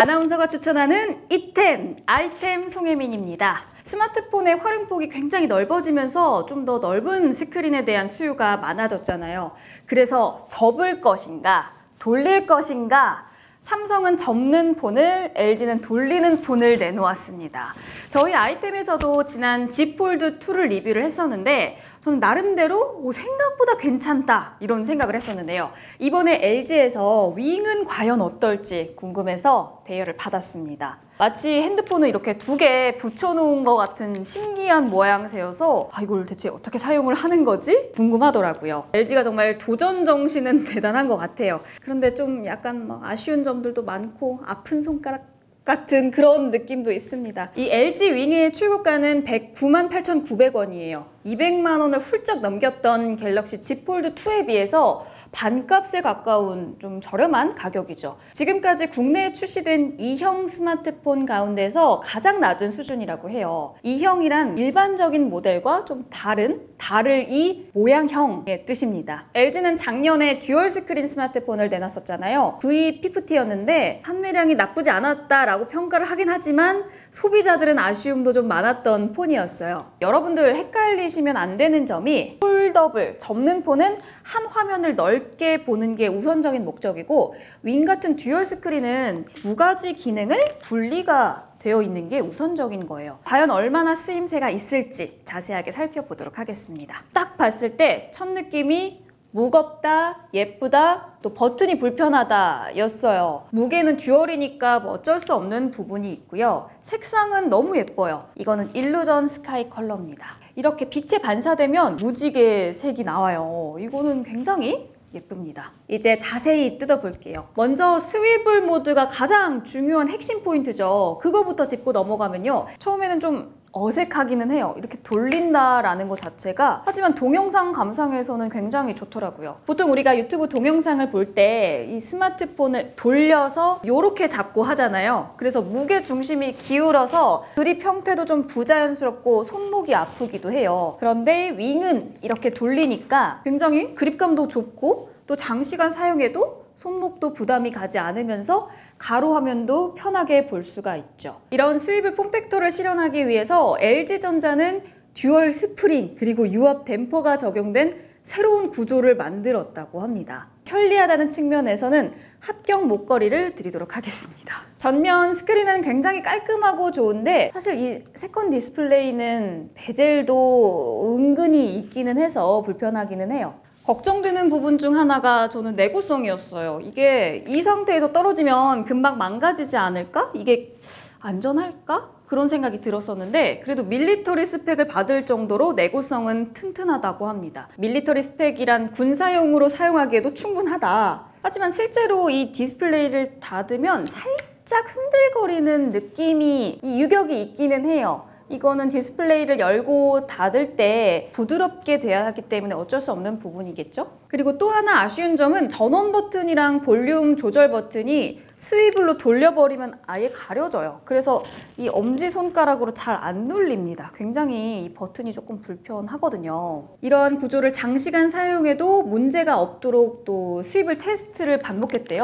아나운서가 추천하는 이템, 아이템 송혜민입니다. 스마트폰의 활용폭이 굉장히 넓어지면서 좀 더 넓은 스크린에 대한 수요가 많아졌잖아요. 그래서 접을 것인가, 돌릴 것인가, 삼성은 접는 폰을, LG는 돌리는 폰을 내놓았습니다. 저희 아이템에서도 지난 Z 폴드 2를 리뷰를 했었는데 저는 나름대로 생각보다 괜찮다 이런 생각을 했었는데요. 이번에 LG에서 윙은 과연 어떨지 궁금해서 대여를 받았습니다. 마치 핸드폰을 이렇게 두 개 붙여놓은 것 같은 신기한 모양새여서 이걸 대체 어떻게 사용을 하는 거지? 궁금하더라고요. LG가 정말 도전 정신은 대단한 것 같아요. 그런데 좀 약간 아쉬운 점들도 많고 아픈 손가락 같은 그런 느낌도 있습니다. 이 LG 윙의 출고가는 198,900원이에요. 200만 원을 훌쩍 넘겼던 갤럭시 Z 폴드 2에 비해서 반값에 가까운 좀 저렴한 가격이죠. 지금까지 국내에 출시된 2형 스마트폰 가운데서 가장 낮은 수준이라고 해요. 2형이란 일반적인 모델과 좀 다를 이 모양형의 뜻입니다. LG는 작년에 듀얼 스크린 스마트폰을 내놨었잖아요. V50였는데 판매량이 나쁘지 않았다라고 평가를 하긴 하지만 소비자들은 아쉬움도 좀 많았던 폰이었어요. 여러분들 헷갈리시면 안 되는 점이 폴더블, 접는 폰은 한 화면을 넓게 보는 게 우선적인 목적이고 윙 같은 듀얼 스크린은 두 가지 기능을 분리가 되어 있는 게 우선적인 거예요. 과연 얼마나 쓰임새가 있을지 자세하게 살펴보도록 하겠습니다. 딱 봤을 때 첫 느낌이 무겁다, 예쁘다, 또 버튼이 불편하다 였어요. 무게는 듀얼이니까 어쩔 수 없는 부분이 있고요. 색상은 너무 예뻐요. 이거는 일루전 스카이 컬러입니다. 이렇게 빛에 반사되면 무지개 색이 나와요. 이거는 굉장히 예쁩니다. 이제 자세히 뜯어볼게요. 먼저 스위블 모드가 가장 중요한 핵심 포인트죠. 그거부터 짚고 넘어가면요. 처음에는 좀 어색하기는 해요. 이렇게 돌린다라는 것 자체가. 하지만 동영상 감상에서는 굉장히 좋더라고요. 보통 우리가 유튜브 동영상을 볼 때 이 스마트폰을 돌려서 이렇게 잡고 하잖아요. 그래서 무게 중심이 기울어서 그립 형태도 좀 부자연스럽고 손목이 아프기도 해요. 그런데 윙은 이렇게 돌리니까 굉장히 그립감도 좋고 또 장시간 사용해도 손목도 부담이 가지 않으면서 가로 화면도 편하게 볼 수가 있죠. 이런 스위블 폼팩터를 실현하기 위해서 LG전자는 듀얼 스프링 그리고 유압 댐퍼가 적용된 새로운 구조를 만들었다고 합니다. 편리하다는 측면에서는 합격 목걸이를 드리도록 하겠습니다. 전면 스크린은 굉장히 깔끔하고 좋은데 사실 이 세컨 디스플레이는 베젤도 은근히 있기는 해서 불편하기는 해요. 걱정되는 부분 중 하나가 저는 내구성이었어요. 이게 이 상태에서 떨어지면 금방 망가지지 않을까? 이게 안전할까? 그런 생각이 들었었는데 그래도 밀리터리 스펙을 받을 정도로 내구성은 튼튼하다고 합니다. 밀리터리 스펙이란 군사용으로 사용하기에도 충분하다. 하지만 실제로 이 디스플레이를 닫으면 살짝 흔들거리는 느낌이 이 유격이 있기는 해요. 이거는 디스플레이를 열고 닫을 때 부드럽게 돼야 하기 때문에 어쩔 수 없는 부분이겠죠? 그리고 또 하나 아쉬운 점은 전원 버튼이랑 볼륨 조절 버튼이 스위블로 돌려버리면 아예 가려져요. 그래서 이 엄지손가락으로 잘 안 눌립니다. 굉장히 이 버튼이 조금 불편하거든요. 이러한 구조를 장시간 사용해도 문제가 없도록 또 스위블 테스트를 반복했대요.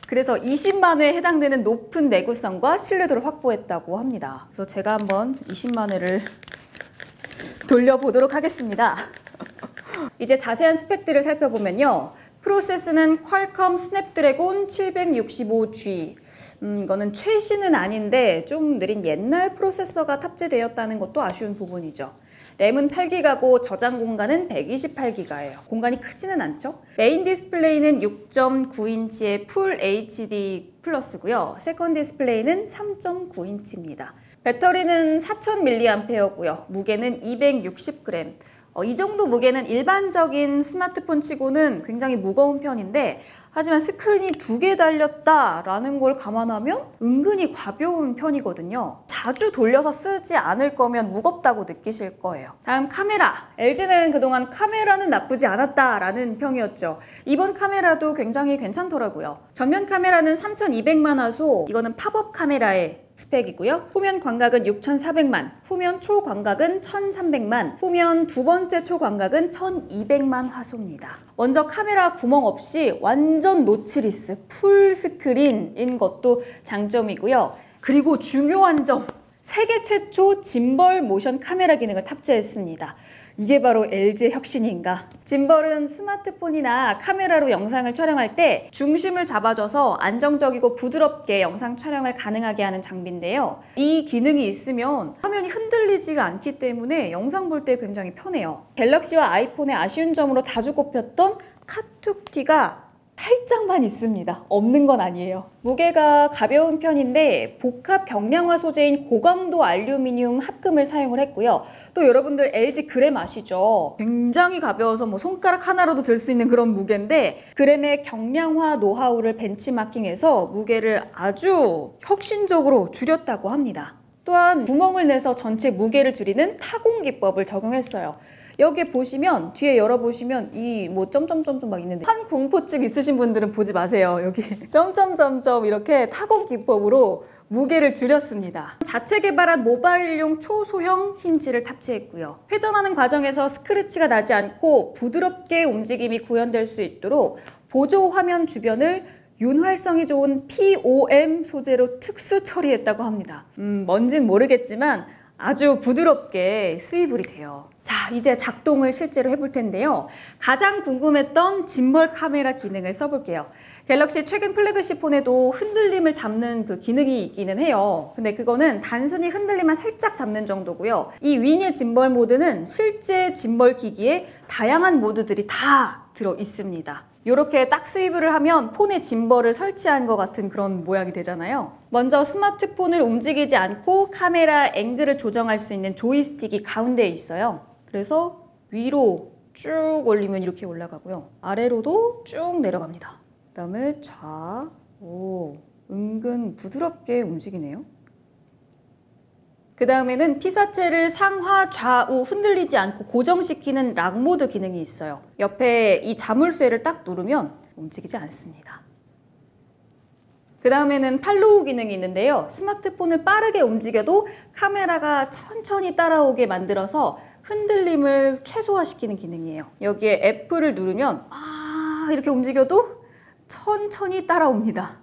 그래서 20만회에 해당되는 높은 내구성과 신뢰도를 확보했다고 합니다. 그래서 제가 한번 20만회를 돌려보도록 하겠습니다. 이제 자세한 스펙들을 살펴보면요. 프로세스는 퀄컴 스냅드래곤 765G. 이거는 최신은 아닌데 좀 느린 옛날 프로세서가 탑재되었다는 것도 아쉬운 부분이죠. 램은 8기가고 저장 공간은 128기가예요. 공간이 크지는 않죠? 메인 디스플레이는 6.9인치의 풀 HD 플러스고요. 세컨 디스플레이는 3.9인치입니다. 배터리는 4000mAh고요. 무게는 260g. 이 정도 무게는 일반적인 스마트폰 치고는 굉장히 무거운 편인데 하지만 스크린이 2개 달렸다라는 걸 감안하면 은근히 가벼운 편이거든요. 자주 돌려서 쓰지 않을 거면 무겁다고 느끼실 거예요. 다음 카메라. LG는 그동안 카메라는 나쁘지 않았다라는 평이었죠. 이번 카메라도 굉장히 괜찮더라고요. 전면 카메라는 3200만 화소, 이거는 팝업 카메라에 스펙이고요. 후면 광각은 6,400만, 후면 초광각은 1,300만, 후면 두 번째 초광각은 1,200만 화소입니다. 먼저 카메라 구멍 없이 완전 노치리스 풀 스크린인 것도 장점이고요. 그리고 중요한 점, 세계 최초 짐벌 모션 카메라 기능을 탑재했습니다. 이게 바로 LG의 혁신인가? 짐벌은 스마트폰이나 카메라로 영상을 촬영할 때 중심을 잡아줘서 안정적이고 부드럽게 영상 촬영을 가능하게 하는 장비인데요. 이 기능이 있으면 화면이 흔들리지가 않기 때문에 영상 볼 때 굉장히 편해요. 갤럭시와 아이폰의 아쉬운 점으로 자주 꼽혔던 카툭티가 살짝만 있습니다. 없는 건 아니에요. 무게가 가벼운 편인데 복합 경량화 소재인 고강도 알루미늄 합금을 사용을 했고요. 또 여러분들 LG 그램 아시죠? 굉장히 가벼워서 뭐 손가락 하나로도 들 수 있는 그런 무게인데 그램의 경량화 노하우를 벤치마킹해서 무게를 아주 혁신적으로 줄였다고 합니다. 또한 구멍을 내서 전체 무게를 줄이는 타공 기법을 적용했어요. 여기 보시면 뒤에 열어보시면 이 뭐 점점점점 막 있는데 한 공포증 있으신 분들은 보지 마세요. 여기 점점점점 이렇게 타공 기법으로 무게를 줄였습니다. 자체 개발한 모바일용 초소형 힌지를 탑재했고요. 회전하는 과정에서 스크래치가 나지 않고 부드럽게 움직임이 구현될 수 있도록 보조 화면 주변을 윤활성이 좋은 POM 소재로 특수 처리했다고 합니다. 뭔진 모르겠지만 아주 부드럽게 수입이 돼요. 자, 이제 작동을 실제로 해볼 텐데요. 가장 궁금했던 짐벌 카메라 기능을 써볼게요. 갤럭시 최근 플래그십 폰에도 흔들림을 잡는 그 기능이 있기는 해요. 근데 그거는 단순히 흔들림만 살짝 잡는 정도고요. 이 위니의 짐벌 모드는 실제 짐벌 기기에 다양한 모드들이 다 들어 있습니다. 이렇게 딱 스위브를 하면 폰에 짐벌을 설치한 것 같은 그런 모양이 되잖아요. 먼저 스마트폰을 움직이지 않고 카메라 앵글을 조정할 수 있는 조이스틱이 가운데에 있어요. 그래서 위로 쭉 올리면 이렇게 올라가고요. 아래로도 쭉 내려갑니다. 그 다음에 은근 부드럽게 움직이네요. 그 다음에는 피사체를 상하 좌우 흔들리지 않고 고정시키는 락 모드 기능이 있어요. 옆에 이 자물쇠를 딱 누르면 움직이지 않습니다. 그 다음에는 팔로우 기능이 있는데요. 스마트폰을 빠르게 움직여도 카메라가 천천히 따라오게 만들어서 흔들림을 최소화시키는 기능이에요. 여기에 F를 누르면 이렇게 움직여도 천천히 따라옵니다.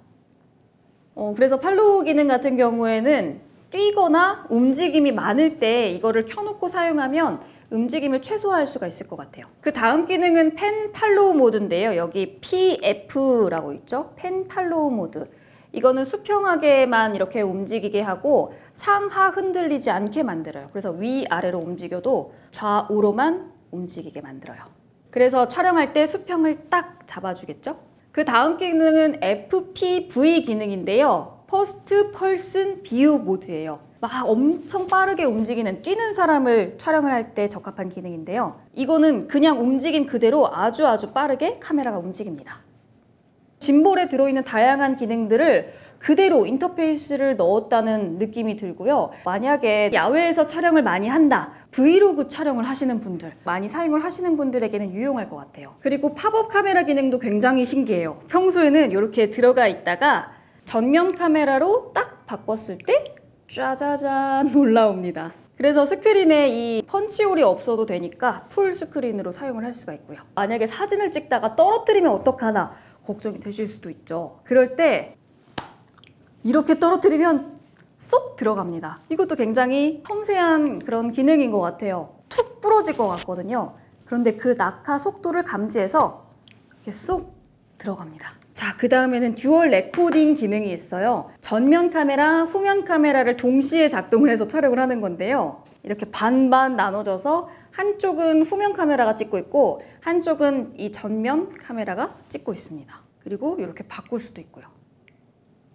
그래서 팔로우 기능 같은 경우에는 뛰거나 움직임이 많을 때 이거를 켜놓고 사용하면 움직임을 최소화할 수가 있을 것 같아요. 그 다음 기능은 펜 팔로우 모드인데요. 여기 PF라고 있죠? 펜 팔로우 모드. 이거는 수평하게만 이렇게 움직이게 하고 상하 흔들리지 않게 만들어요. 그래서 위아래로 움직여도 좌우로만 움직이게 만들어요. 그래서 촬영할 때 수평을 딱 잡아주겠죠? 그 다음 기능은 FPV 기능인데요. 퍼스트 펄슨 뷰 모드예요. 막 엄청 빠르게 움직이는 뛰는 사람을 촬영을 할 때 적합한 기능인데요. 이거는 그냥 움직임 그대로 아주 빠르게 카메라가 움직입니다. 짐볼에 들어있는 다양한 기능들을 그대로 인터페이스를 넣었다는 느낌이 들고요. 만약에 야외에서 촬영을 많이 한다, 브이로그 촬영을 하시는 분들, 많이 사용을 하시는 분들에게는 유용할 것 같아요. 그리고 팝업 카메라 기능도 굉장히 신기해요. 평소에는 이렇게 들어가 있다가 전면 카메라로 딱 바꿨을 때 짜자잔 올라옵니다. 그래서 스크린에 이 펀치홀이 없어도 되니까 풀 스크린으로 사용을 할 수가 있고요. 만약에 사진을 찍다가 떨어뜨리면 어떡하나 걱정이 되실 수도 있죠. 그럴 때 이렇게 떨어뜨리면 쏙 들어갑니다. 이것도 굉장히 섬세한 그런 기능인 것 같아요. 툭 부러질 것 같거든요. 그런데 그 낙하 속도를 감지해서 이렇게 쏙 들어갑니다. 자, 그 다음에는 듀얼 레코딩 기능이 있어요. 전면 카메라, 후면 카메라를 동시에 작동을 해서 촬영을 하는 건데요. 이렇게 반반 나눠져서 한쪽은 후면 카메라가 찍고 있고 한쪽은 이 전면 카메라가 찍고 있습니다. 그리고 이렇게 바꿀 수도 있고요.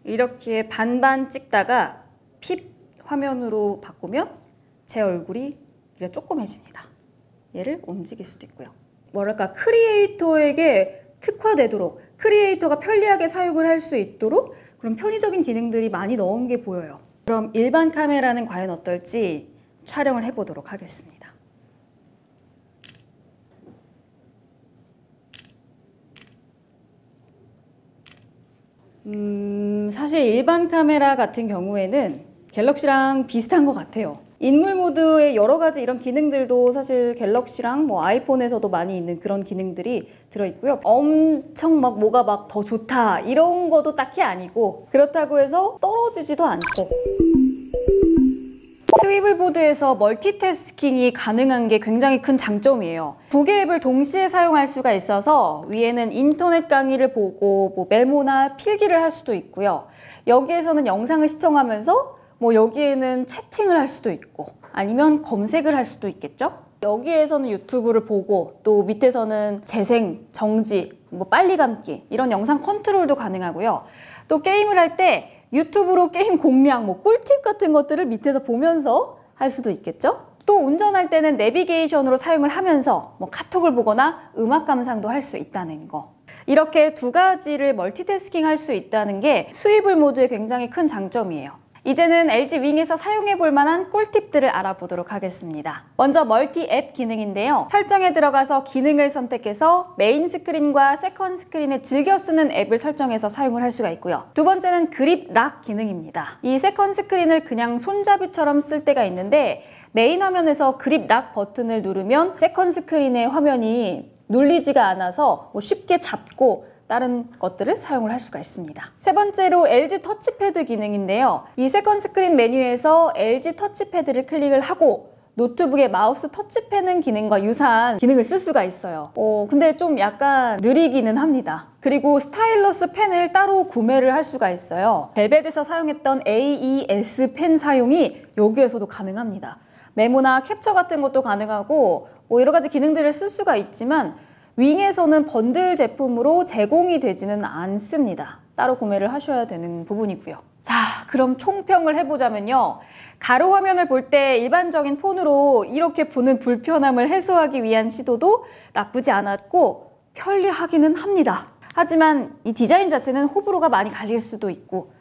이렇게 반반 찍다가 핍 화면으로 바꾸면 제 얼굴이 이렇게 조그매집니다. 얘를 움직일 수도 있고요. 뭐랄까, 크리에이터에게 특화되도록, 크리에이터가 편리하게 사용을 할 수 있도록 그런 편의적인 기능들이 많이 넣은 게 보여요. 그럼 일반 카메라는 과연 어떨지 촬영을 해보도록 하겠습니다. 사실 일반 카메라 같은 경우에는 갤럭시랑 비슷한 것 같아요. 인물 모드의 여러 가지 이런 기능들도 사실 갤럭시랑 뭐 아이폰에서도 많이 있는 그런 기능들이 들어있고요. 엄청 막 뭐가 막 더 좋다 이런 것도 딱히 아니고, 그렇다고 해서 떨어지지도 않고. 스위블 보드에서 멀티태스킹이 가능한 게 굉장히 큰 장점이에요. 두 개의 앱을 동시에 사용할 수가 있어서 위에는 인터넷 강의를 보고 뭐 메모나 필기를 할 수도 있고요. 여기에서는 영상을 시청하면서 뭐 여기에는 채팅을 할 수도 있고 아니면 검색을 할 수도 있겠죠? 여기에서는 유튜브를 보고 또 밑에서는 재생, 정지, 뭐 빨리 감기 이런 영상 컨트롤도 가능하고요. 또 게임을 할 때 유튜브로 게임 공략, 뭐 꿀팁 같은 것들을 밑에서 보면서 할 수도 있겠죠? 또 운전할 때는 내비게이션으로 사용을 하면서 뭐 카톡을 보거나 음악 감상도 할 수 있다는 거. 이렇게 두 가지를 멀티태스킹 할 수 있다는 게 스위블 모드의 굉장히 큰 장점이에요. 이제는 LG 윙에서 사용해 볼 만한 꿀팁들을 알아보도록 하겠습니다. 먼저 멀티 앱 기능인데요. 설정에 들어가서 기능을 선택해서 메인 스크린과 세컨 스크린에 즐겨 쓰는 앱을 설정해서 사용을 할 수가 있고요. 두 번째는 그립 락 기능입니다. 이 세컨 스크린을 그냥 손잡이처럼 쓸 때가 있는데 메인 화면에서 그립 락 버튼을 누르면 세컨 스크린의 화면이 눌리지가 않아서 뭐 쉽게 잡고 다른 것들을 사용을 할 수가 있습니다. 세 번째로 LG 터치패드 기능인데요. 이 세컨 스크린 메뉴에서 LG 터치패드를 클릭을 하고 노트북의 마우스 터치펜 기능과 유사한 기능을 쓸 수가 있어요. 근데 좀 약간 느리기는 합니다. 그리고 스타일러스 펜을 따로 구매를 할 수가 있어요. 벨벳에서 사용했던 AES 펜 사용이 여기에서도 가능합니다. 메모나 캡처 같은 것도 가능하고 뭐 여러 가지 기능들을 쓸 수가 있지만 윙에서는 번들 제품으로 제공이 되지는 않습니다. 따로 구매를 하셔야 되는 부분이고요. 자, 그럼 총평을 해보자면요. 가로 화면을 볼 때 일반적인 폰으로 이렇게 보는 불편함을 해소하기 위한 시도도 나쁘지 않았고 편리하기는 합니다. 하지만 이 디자인 자체는 호불호가 많이 갈릴 수도 있고,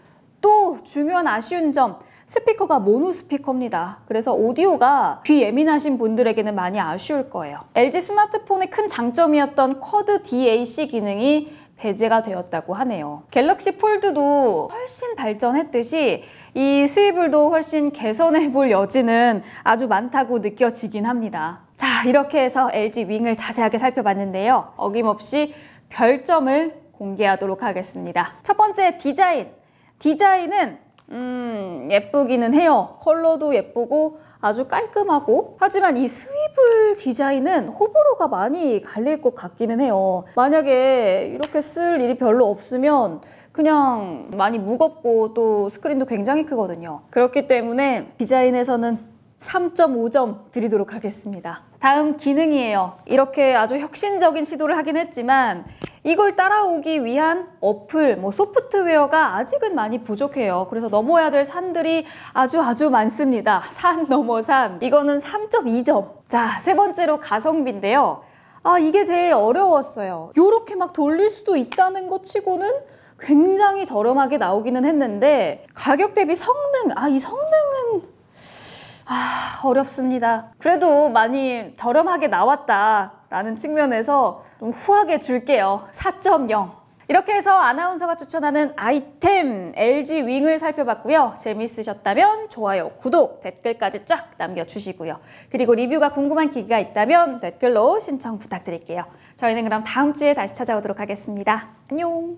또 중요한 아쉬운 점, 스피커가 모노 스피커입니다. 그래서 오디오가 귀 예민하신 분들에게는 많이 아쉬울 거예요. LG 스마트폰의 큰 장점이었던 쿼드 DAC 기능이 배제가 되었다고 하네요. 갤럭시 폴드도 훨씬 발전했듯이 이 스위블도 훨씬 개선해 볼 여지는 아주 많다고 느껴지긴 합니다. 자, 이렇게 해서 LG 윙을 자세하게 살펴봤는데요. 어김없이 별점을 공개하도록 하겠습니다. 첫 번째, 디자인. 디자인은 예쁘기는 해요. 컬러도 예쁘고 아주 깔끔하고, 하지만 이 스위블 디자인은 호불호가 많이 갈릴 것 같기는 해요. 만약에 이렇게 쓸 일이 별로 없으면 그냥 많이 무겁고 또 스크린도 굉장히 크거든요. 그렇기 때문에 디자인에서는 3.5점 드리도록 하겠습니다. 다음 기능이에요. 이렇게 아주 혁신적인 시도를 하긴 했지만 이걸 따라오기 위한 어플, 소프트웨어가 아직은 많이 부족해요. 그래서 넘어야 될 산들이 아주 많습니다. 산 넘어 산. 이거는 3.2점. 자, 세 번째로 가성비인데요. 이게 제일 어려웠어요. 요렇게 막 돌릴 수도 있다는 것 치고는 굉장히 저렴하게 나오기는 했는데 가격 대비 성능, 이 성능은 어렵습니다. 그래도 많이 저렴하게 나왔다라는 측면에서 좀 후하게 줄게요. 4.0. 이렇게 해서 아나운서가 추천하는 아이템 LG 윙을 살펴봤고요. 재미있으셨다면 좋아요, 구독, 댓글까지 쫙 남겨주시고요. 그리고 리뷰가 궁금한 기기가 있다면 댓글로 신청 부탁드릴게요. 저희는 그럼 다음 주에 다시 찾아오도록 하겠습니다. 안녕!